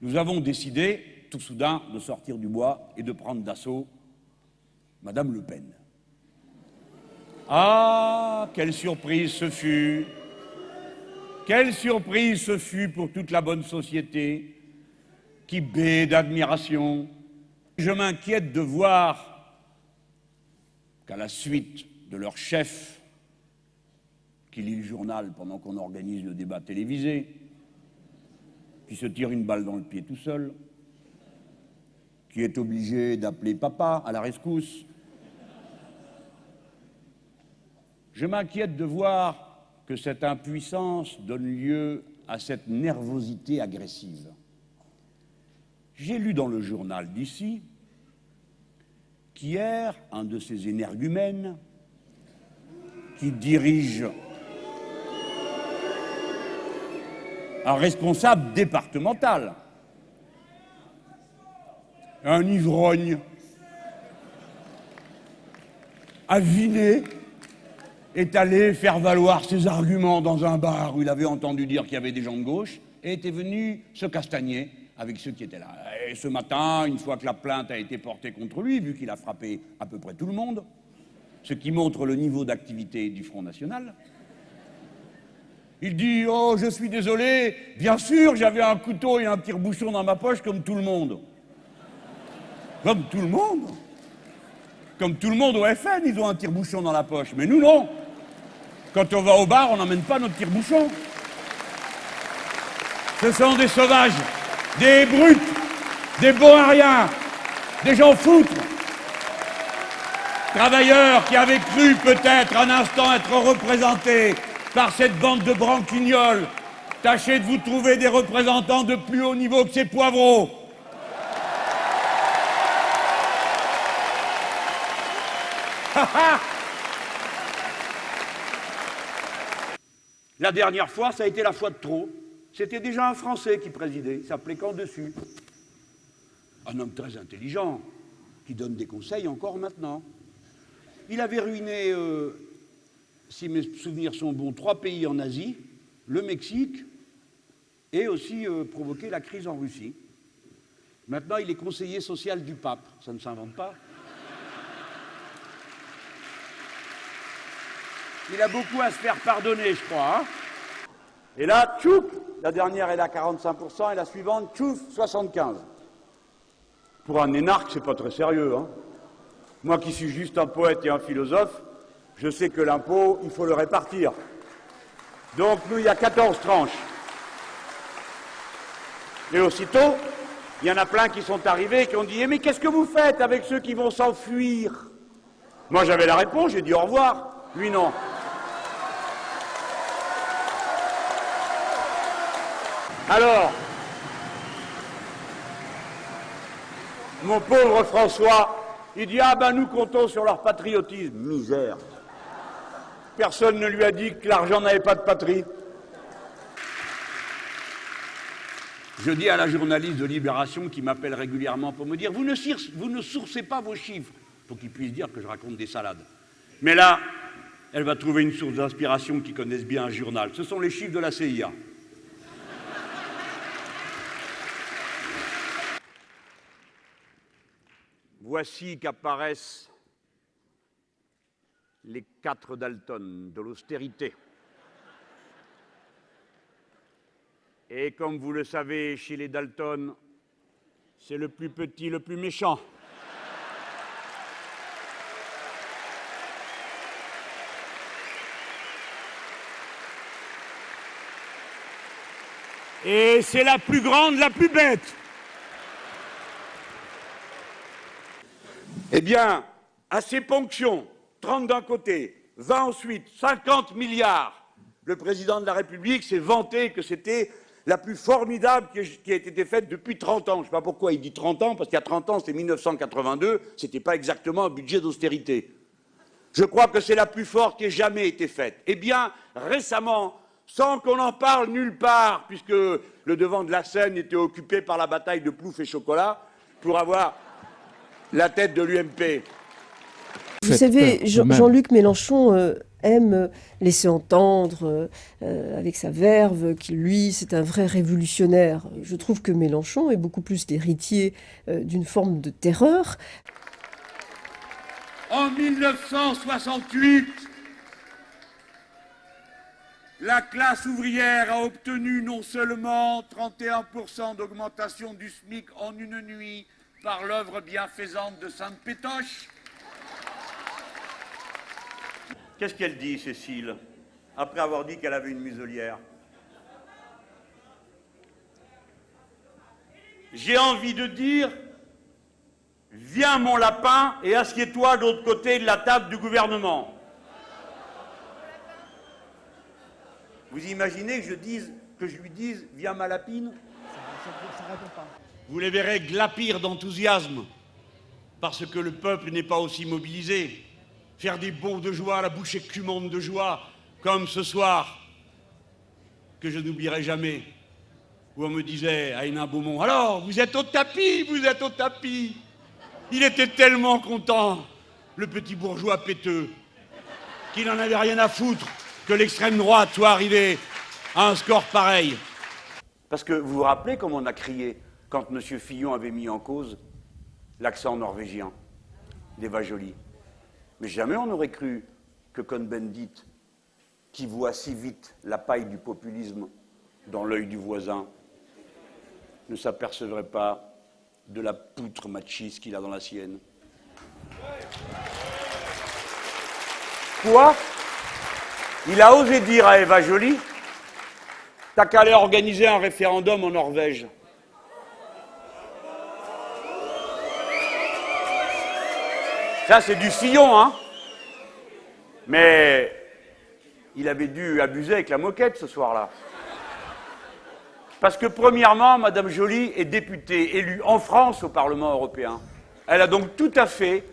Nous avons décidé, tout soudain, de sortir du bois et de prendre d'assaut Madame Le Pen. Ah, quelle surprise ce fut! Quelle surprise ce fut pour toute la bonne société, qui bêt d'admiration. Je m'inquiète de voir qu'à la suite de leur chef, qui lit le journal pendant qu'on organise le débat télévisé, qui se tire une balle dans le pied tout seul, qui est obligé d'appeler papa à la rescousse. Je m'inquiète de voir que cette impuissance donne lieu à cette nervosité agressive. J'ai lu dans le journal d'ici qu'hier, un de ces énergumènes qui dirige un responsable départemental, un ivrogne, aviné, est allé faire valoir ses arguments dans un bar où il avait entendu dire qu'il y avait des gens de gauche et était venu se castagner avec ceux qui étaient là. Et ce matin, une fois que la plainte a été portée contre lui, vu qu'il a frappé à peu près tout le monde, ce qui montre le niveau d'activité du Front National, il dit « Oh, je suis désolé, bien sûr, j'avais un couteau et un tire-bouchon dans ma poche comme tout le monde. » Comme tout le monde. Comme tout le monde au FN, ils ont un tire-bouchon dans la poche. Mais nous, non. Quand on va au bar, on n'emmène pas notre tire-bouchon. Ce sont des sauvages, des brutes, des bons à rien, des gens foutres. Travailleurs qui avaient cru peut-être un instant être représentés par cette bande de branquignoles. Tâchez de vous trouver des représentants de plus haut niveau que ces poivreaux. La dernière fois, ça a été la fois de trop. C'était déjà un Français qui présidait, il s'appelait Camp-Dessus. Un homme très intelligent, qui donne des conseils encore maintenant. Il avait ruiné, si mes souvenirs sont bons, 3 pays en Asie, le Mexique, et aussi provoqué la crise en Russie. Maintenant, il est conseiller social du pape, ça ne s'invente pas. Il a beaucoup à se faire pardonner, je crois. Hein. Et là, tchouk, la dernière, elle a 45%, et la suivante, tchouf, 75%. Pour un énarque, c'est pas très sérieux. Hein. Moi qui suis juste un poète et un philosophe, je sais que l'impôt, il faut le répartir. Donc, nous, il y a 14 tranches. Et aussitôt, il y en a plein qui sont arrivés et qui ont dit « Mais qu'est-ce que vous faites avec ceux qui vont s'enfuir ?» Moi, j'avais la réponse, j'ai dit « Au revoir ». Lui, non. Alors, mon pauvre François, il dit « Ah ben nous comptons sur leur patriotisme. » Misère. Personne ne lui a dit que l'argent n'avait pas de patrie. Je dis à la journaliste de Libération qui m'appelle régulièrement pour me dire « Vous ne sourcez pas vos chiffres. » Pour qu'il puisse dire que je raconte des salades. Mais là, elle va trouver une source d'inspiration qui connaisse bien un journal. Ce sont les chiffres de la CIA. Voici qu'apparaissent les 4 Dalton de l'austérité. Et comme vous le savez, chez les Dalton, c'est le plus petit, le plus méchant. Et c'est la plus grande, la plus bête. Eh bien, à ces ponctions, 30 d'un côté, 20 ensuite, 50 milliards, le président de la République s'est vanté que c'était la plus formidable qui a été faite depuis 30 ans. Je ne sais pas pourquoi il dit 30 ans, parce qu'il y a 30 ans, c'était 1982, ce n'était pas exactement un budget d'austérité. Je crois que c'est la plus forte qui ait jamais été faite. Eh bien, récemment, sans qu'on en parle nulle part, puisque le devant de la scène était occupé par la bataille de Plouf et Chocolat, pour avoir la tête de l'UMP. Vous savez, Jean-Luc Mélenchon aime laisser entendre avec sa verve qu'il, lui, c'est un vrai révolutionnaire. Je trouve que Mélenchon est beaucoup plus l'héritier d'une forme de terreur. En 1968, la classe ouvrière a obtenu non seulement 31% d'augmentation du SMIC en une nuit par l'œuvre bienfaisante de Sainte Pétoche. Qu'est-ce qu'elle dit, Cécile, après avoir dit qu'elle avait une muselière? J'ai envie de dire, viens mon lapin et assieds-toi de l'autre côté de la table du gouvernement. Vous imaginez que je lui dise, viens ma lapine? Ça répond pas. Vous les verrez glapir d'enthousiasme, parce que le peuple n'est pas aussi mobilisé. Faire des bonds de joie, la bouche écumante de joie, comme ce soir, que je n'oublierai jamais, où on me disait à Hénin-Beaumont, alors, vous êtes au tapis, vous êtes au tapis. Il était tellement content, le petit bourgeois péteux, qu'il n'en avait rien à foutre que l'extrême droite soit arrivée à un score pareil. Parce que vous vous rappelez comme on a crié quand M. Fillon avait mis en cause l'accent norvégien d'Eva Joly. Mais jamais on n'aurait cru que Cohn-Bendit, qui voit si vite la paille du populisme dans l'œil du voisin, ne s'apercevrait pas de la poutre machiste qu'il a dans la sienne. Quoi? Il a osé dire à Eva Joly, t'as qu'à aller organiser un référendum en Norvège. Ça, c'est du Fillon, hein? Mais il avait dû abuser avec la moquette ce soir-là. Parce que, premièrement, Madame Joly est députée élue en France au Parlement européen. Elle a donc tout à fait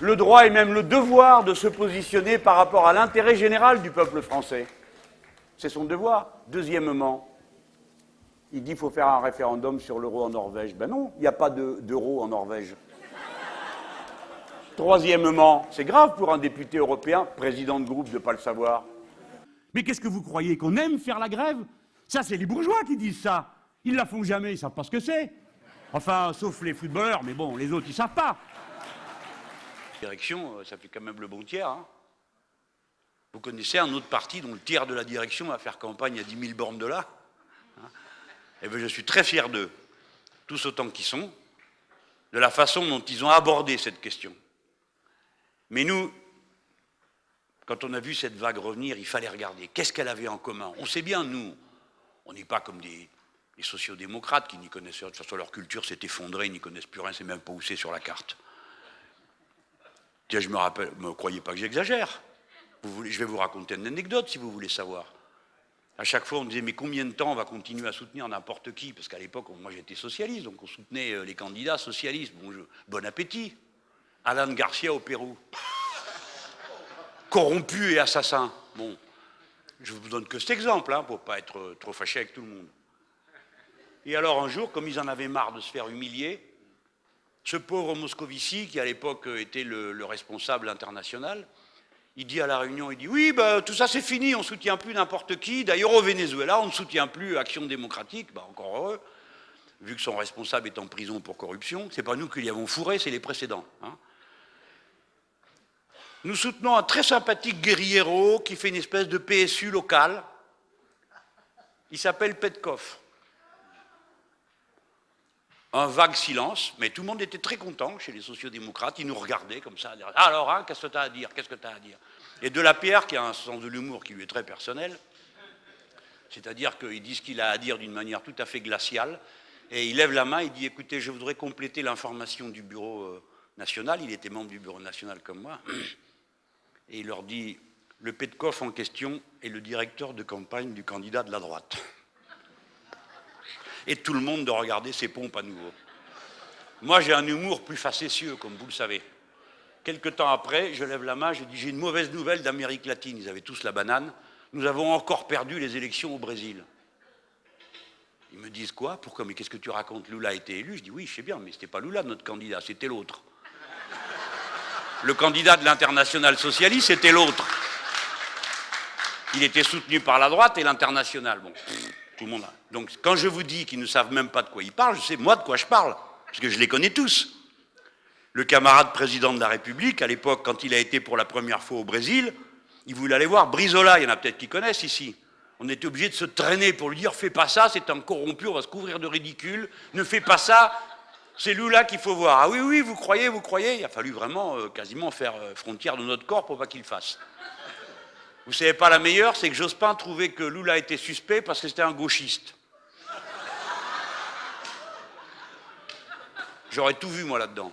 le droit et même le devoir de se positionner par rapport à l'intérêt général du peuple français. C'est son devoir. Deuxièmement, il dit qu'il faut faire un référendum sur l'euro en Norvège. Ben non, il n'y a pas d'euro en Norvège. Troisièmement, c'est grave pour un député européen, président de groupe, de ne pas le savoir. Mais qu'est-ce que vous croyez, qu'on aime faire la grève? Ça, c'est les bourgeois qui disent ça. Ils ne la font jamais, ils ne savent pas ce que c'est. Enfin, sauf les footballeurs, mais bon, les autres, ils ne savent pas. Direction, ça fait quand même le bon tiers. Hein. Vous connaissez un autre parti dont le tiers de la direction va faire campagne à 10 000 bornes de là? Hein? Eh bien, je suis très fier d'eux, tous autant qu'ils sont, de la façon dont ils ont abordé cette question. Mais nous, quand on a vu cette vague revenir, il fallait regarder. Qu'est-ce qu'elle avait en commun? On sait bien, nous, on n'est pas comme des sociodémocrates qui n'y connaissent rien. De toute façon, leur culture s'est effondrée, ils n'y connaissent plus rien, c'est même pas où c'est sur la carte. Tiens, je me rappelle, ne croyez pas que j'exagère. Je vais vous raconter une anecdote si vous voulez savoir. À chaque fois, on disait, mais combien de temps on va continuer à soutenir n'importe qui? Parce qu'à l'époque, moi j'étais socialiste, donc on soutenait les candidats socialistes. Bon appétit. Alan Garcia au Pérou. Corrompu et assassin. Bon, je vous donne que cet exemple, hein, pour ne pas être trop fâché avec tout le monde. Et alors un jour, comme ils en avaient marre de se faire humilier, ce pauvre Moscovici, qui à l'époque était le responsable international, il dit à la réunion, il dit, oui, bah, tout ça c'est fini, on ne soutient plus n'importe qui. D'ailleurs au Venezuela, on ne soutient plus Action démocratique, bah, encore heureux, vu que son responsable est en prison pour corruption. C'est pas nous qui l'y avons fourré, c'est les précédents. Hein. Nous soutenons un très sympathique guerriero qui fait une espèce de PSU local. Il s'appelle Petkov. Un vague silence, mais tout le monde était très content chez les sociodémocrates. Ils nous regardaient comme ça. Alors, hein, qu'est-ce que tu as à dire? Qu'est-ce que tu as à dire? Et Delapierre, qui a un sens de l'humour qui lui est très personnel, c'est-à-dire qu'il dit ce qu'il a à dire d'une manière tout à fait glaciale, et il lève la main, il dit, écoutez, je voudrais compléter l'information du bureau national. Il était membre du bureau national comme moi. Et il leur dit, le Petkov en question est le directeur de campagne du candidat de la droite. Et tout le monde de regarder ses pompes à nouveau. Moi, j'ai un humour plus facétieux, comme vous le savez. Quelque temps après, je lève la main, je dis, j'ai une mauvaise nouvelle d'Amérique latine. Ils avaient tous la banane. Nous avons encore perdu les élections au Brésil. Ils me disent quoi? Pourquoi? Mais qu'est-ce que tu racontes? Lula a été élu? Je dis, oui, je sais bien, mais c'était pas Lula, notre candidat, c'était l'autre. Le candidat de l'Internationale socialiste, c'était l'autre. Il était soutenu par la droite et l'international. Bon, tout le monde a. Donc, quand je vous dis qu'ils ne savent même pas de quoi ils parlent, je sais moi de quoi je parle, parce que je les connais tous. Le camarade président de la République, à l'époque, quand il a été pour la première fois au Brésil, il voulait aller voir Brizola. Il y en a peut-être qui connaissent ici. On était obligé de se traîner pour lui dire « Fais pas ça, c'est un corrompu, on va se couvrir de ridicule. Ne fais pas ça, c'est Lula qu'il faut voir. » Ah oui, oui, vous croyez. Il a fallu vraiment quasiment faire frontière de notre corps pour pas qu'il le fasse. Vous savez pas la meilleure, c'est que Jospin trouvait que Lula était suspect parce que c'était un gauchiste. J'aurais tout vu, moi, là-dedans.